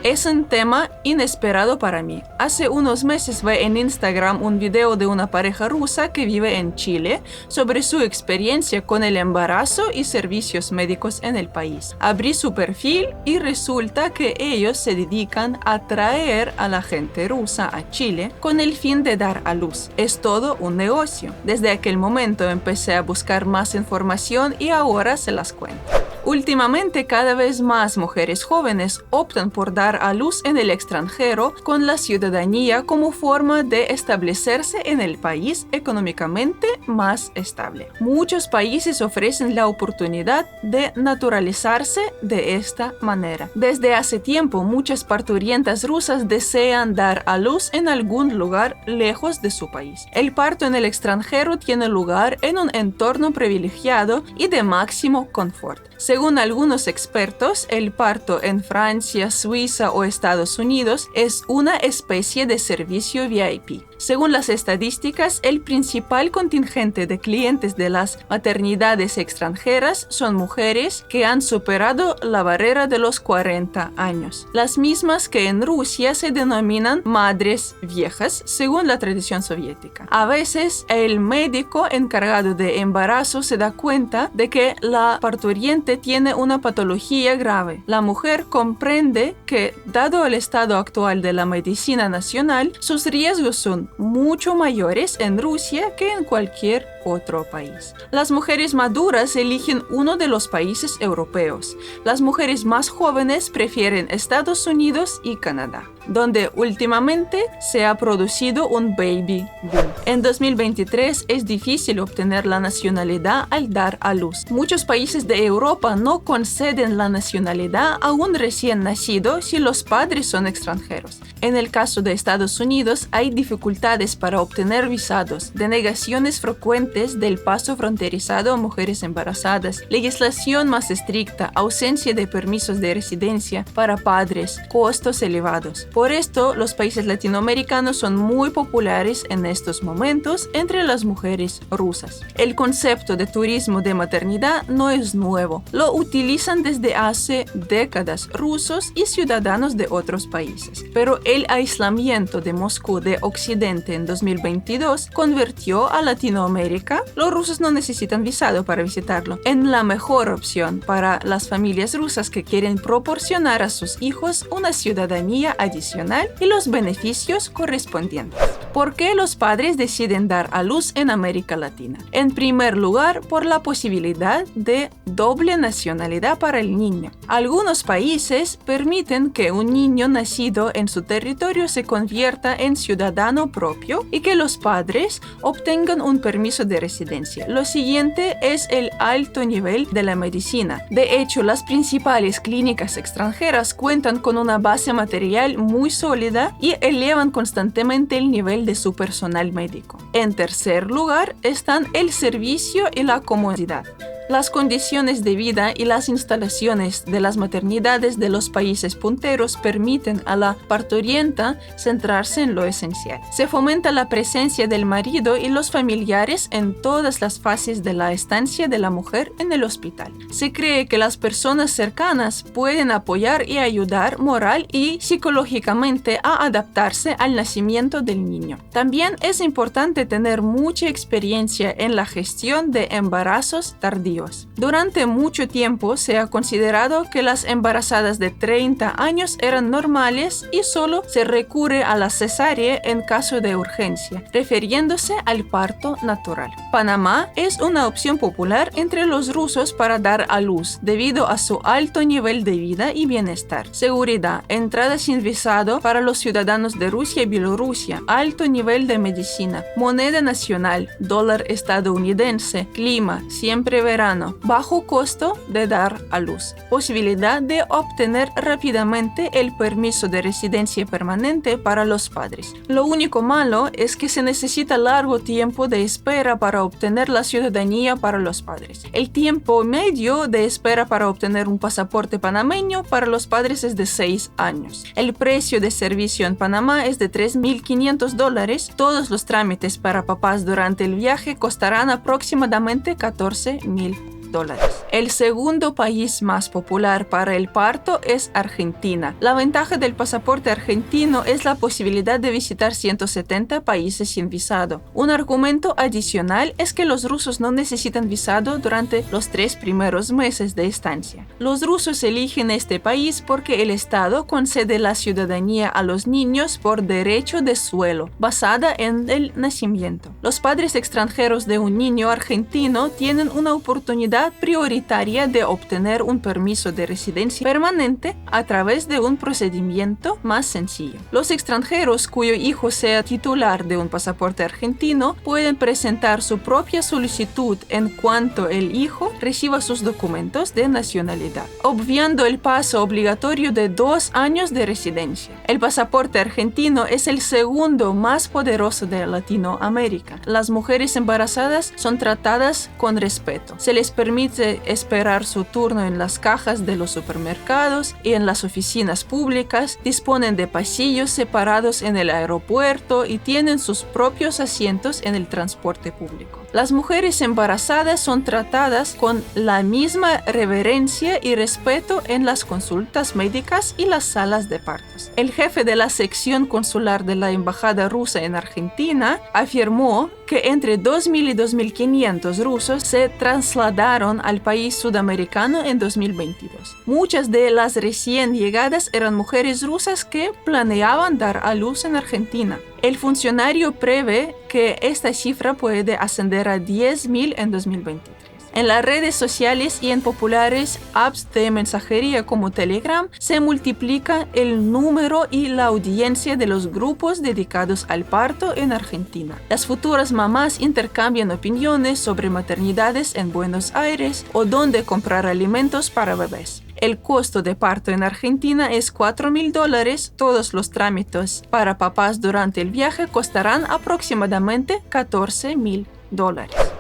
Es un tema inesperado para mí. Hace unos meses vi en Instagram un video de una pareja rusa que vive en Chile sobre su experiencia con el embarazo y servicios médicos en el país. Abrí su perfil y resulta que ellos se dedican a traer a la gente rusa a Chile con el fin de dar a luz. Es todo un negocio. Desde aquel momento empecé a buscar más información y ahora se las cuento. Últimamente, cada vez más mujeres jóvenes optan por dar a luz en el extranjero con la ciudadanía como forma de establecerse en el país económicamente más estable. Muchos países ofrecen la oportunidad de naturalizarse de esta manera. Desde hace tiempo, muchas parturientas rusas desean dar a luz en algún lugar lejos de su país. El parto en el extranjero tiene lugar en un entorno privilegiado y de máximo confort. Según algunos expertos, el parto en Francia, Suiza o Estados Unidos es una especie de servicio VIP. Según las estadísticas, el principal contingente de clientes de las maternidades extranjeras son mujeres que han superado la barrera de los 40 años, las mismas que en Rusia se denominan madres viejas, según la tradición soviética. A veces, el médico encargado de embarazo se da cuenta de que la parturiente tiene una patología grave. La mujer comprende que, dado el estado actual de la medicina nacional, sus riesgos son mucho mayores en Rusia que en cualquier otro país. Las mujeres maduras eligen uno de los países europeos. Las mujeres más jóvenes prefieren Estados Unidos y Canadá, donde últimamente se ha producido un baby boom. En 2023 es difícil obtener la nacionalidad al dar a luz. Muchos países de Europa no conceden la nacionalidad a un recién nacido si los padres son extranjeros. En el caso de Estados Unidos hay dificultades para obtener visados, denegaciones frecuentes del paso fronterizado a mujeres embarazadas, legislación más estricta, ausencia de permisos de residencia para padres, costos elevados. Por esto, los países latinoamericanos son muy populares en estos momentos entre las mujeres rusas. El concepto de turismo de maternidad no es nuevo. Lo utilizan desde hace décadas rusos y ciudadanos de otros países. Pero el aislamiento de Moscú de Occidente en 2022 convirtió a Latinoamérica. Los rusos no necesitan visado para visitarlo, en la mejor opción para las familias rusas que quieren proporcionar a sus hijos una ciudadanía adicional y los beneficios correspondientes. ¿Por qué los padres deciden dar a luz en América Latina? En primer lugar, por la posibilidad de doble nacionalidad para el niño. Algunos países permiten que un niño nacido en su territorio se convierta en ciudadano propio y que los padres obtengan un permiso de residencia. Lo siguiente es el alto nivel de la medicina. De hecho, las principales clínicas extranjeras cuentan con una base material muy sólida y elevan constantemente el nivel de su personal médico. En tercer lugar están el servicio y la comodidad. Las condiciones de vida y las instalaciones de las maternidades de los países punteros permiten a la parturienta centrarse en lo esencial. Se fomenta la presencia del marido y los familiares en todas las fases de la estancia de la mujer en el hospital. Se cree que las personas cercanas pueden apoyar y ayudar moral y psicológicamente a adaptarse al nacimiento del niño. También es importante tener mucha experiencia en la gestión de embarazos tardíos. Durante mucho tiempo se ha considerado que las embarazadas de 30 años eran normales y solo se recurre a la cesárea en caso de urgencia, refiriéndose al parto natural. Panamá es una opción popular entre los rusos para dar a luz debido a su alto nivel de vida y bienestar, seguridad, entrada sin visado para los ciudadanos de Rusia y Bielorrusia, alto nivel de medicina, moneda nacional, dólar estadounidense, clima, siempre verano, bajo costo de dar a luz, posibilidad de obtener rápidamente el permiso de residencia permanente para los padres. Lo único malo es que se necesita largo tiempo de espera para obtener la ciudadanía para los padres. El tiempo medio de espera para obtener un pasaporte panameño para los padres es de 6 años. El precio de servicio en Panamá es de $3.500. Todos los trámites para papás durante el viaje costarán aproximadamente $14.000. $1000. El segundo país más popular para el parto es Argentina. La ventaja del pasaporte argentino es la posibilidad de visitar 170 países sin visado. Un argumento adicional es que los rusos no necesitan visado durante los 3 primeros meses de estancia. Los rusos eligen este país porque el Estado concede la ciudadanía a los niños por derecho de suelo, basada en el nacimiento. Los padres extranjeros de un niño argentino tienen una oportunidad prioritaria de obtener un permiso de residencia permanente a través de un procedimiento más sencillo. Los extranjeros cuyo hijo sea titular de un pasaporte argentino pueden presentar su propia solicitud en cuanto el hijo reciba sus documentos de nacionalidad, obviando el paso obligatorio de 2 años de residencia. El pasaporte argentino es el segundo más poderoso de Latinoamérica. Las mujeres embarazadas son tratadas con respeto. Se les permite esperar su turno en las cajas de los supermercados y en las oficinas públicas, disponen de pasillos separados en el aeropuerto y tienen sus propios asientos en el transporte público. Las mujeres embarazadas son tratadas con la misma reverencia y respeto en las consultas médicas y las salas de partos. El jefe de la sección consular de la Embajada rusa en Argentina afirmó que entre 2.000 y 2.500 rusos se trasladaron al país sudamericano en 2022. Muchas de las recién llegadas eran mujeres rusas que planeaban dar a luz en Argentina. El funcionario prevé que esta cifra puede ascender a 10.000 en 2023. En las redes sociales y en populares apps de mensajería como Telegram se multiplica el número y la audiencia de los grupos dedicados al parto en Argentina. Las futuras mamás intercambian opiniones sobre maternidades en Buenos Aires o dónde comprar alimentos para bebés. El costo de parto en Argentina es $4.000. Todos los trámites para papás durante el viaje costarán aproximadamente $14.000.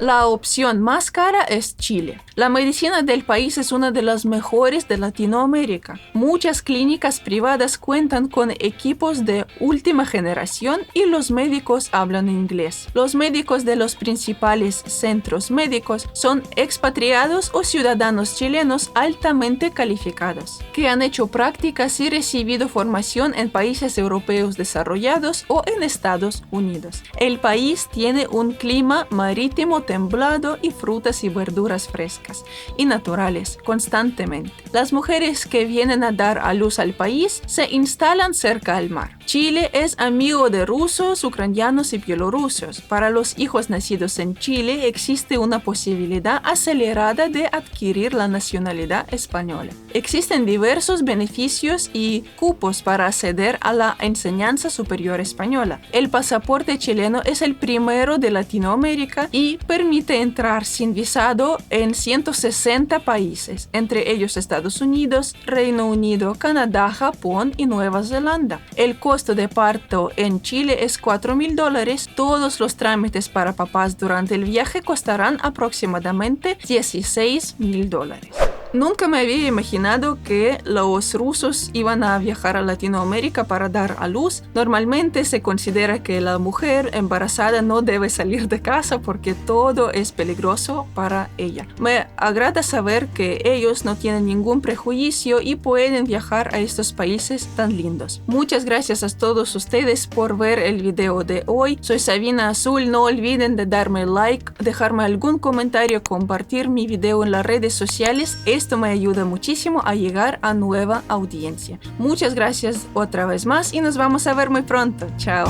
La opción más cara es Chile. La medicina del país es una de las mejores de Latinoamérica. Muchas clínicas privadas cuentan con equipos de última generación y los médicos hablan inglés. Los médicos de los principales centros médicos son expatriados o ciudadanos chilenos altamente calificados, que han hecho prácticas y recibido formación en países europeos desarrollados o en Estados Unidos. El país tiene un clima marítimo templado y frutas y verduras frescas y naturales constantemente. Las mujeres que vienen a dar a luz al país se instalan cerca al mar. Chile es amigo de rusos, ucranianos y bielorrusos. Para los hijos nacidos en Chile existe una posibilidad acelerada de adquirir la nacionalidad española. Existen diversos beneficios y cupos para acceder a la enseñanza superior española. El pasaporte chileno es el primero de Latinoamérica y permite entrar sin visado en 160 países, entre ellos Estados Unidos, Reino Unido, Canadá, Japón y Nueva Zelanda. El costo de parto en Chile es $4.000. Todos los trámites para papás durante el viaje costarán aproximadamente $16.000. Nunca me había imaginado que los rusos iban a viajar a Latinoamérica para dar a luz. Normalmente se considera que la mujer embarazada no debe salir de casa porque todo es peligroso para ella. Me agrada saber que ellos no tienen ningún prejuicio y pueden viajar a estos países tan lindos. Muchas gracias a todos ustedes por ver el video de hoy. Soy Sabina Azul. No olviden de darme like, dejarme algún comentario, compartir mi video en las redes sociales. Esto me ayuda muchísimo a llegar a nueva audiencia. Muchas gracias otra vez más y nos vamos a ver muy pronto. Chao.